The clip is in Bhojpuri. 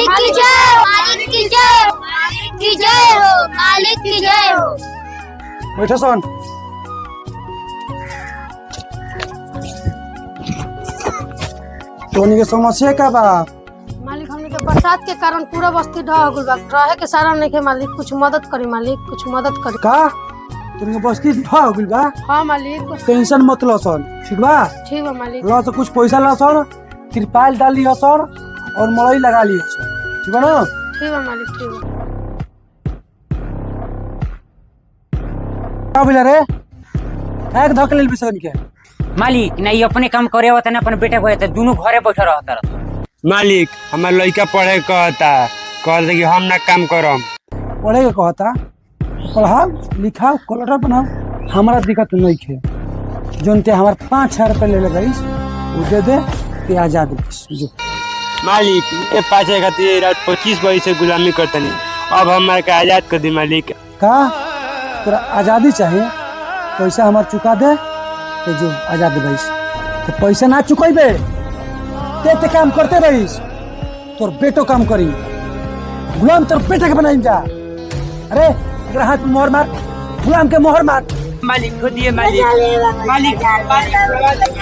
मालिक की जय हो, मालिक की जय हो, मालिक की जय हो, मालिक की जय हो। बैठो सन। तोनी के समस्या का बा? मालिक हमने के बरसात के कारण पूरा बस्ती ढह हो गइल बा। रहे के सारा नहीं के मालिक, कुछ मदद करी मालिक, कुछ मदद करी। का तोनी के बस्ती ढह हो गइल बा? हाँ मालिक। टेंशन मत लो सन, ठीक बा? ठीक बा मालिक। लो तो कुछ पैसा लो सन, तिरपाल डाल लियो सन और मड़ई लगा लियो सन, ठीक बा ना? ठीक बा मालिक, ठीक बा। का बोला रे? एक धक लेल बिसन के मालिक ना ये अपने काम करे होता ना अपने बेटा को दोनों घरे बैठे रहता रहता। मालिक हमार लड़का पढ़े कहता कि हम ना काम करम। पढ़े के कहता पढ़ाओ लिखाओ कलेक्टर बनाओ, हमारा दिक्कत नहीं है। जोन ते हमार 5,000 रुपये ले गई वो दे दे ते आजाद जो। मालिक ये 5 खातिर रात 25 बजे से गुलामी करता नहीं, अब हमारे का आजाद कर दी मालिक। का तोरा आजादी चाहिए? पैसा हमार चुका दे तो जो आजाद रहीस। तो पैसा ना चुकेबे ते काम करते रहीस, तोर बेटो काम करी, गुलाम तोर बेटे के बनाई जा। अरे अगर हाथ में मोहर मार, गुलाम के मोहर मार। मालिक खुद ये मालिक मालिक, मालिक, मालिक।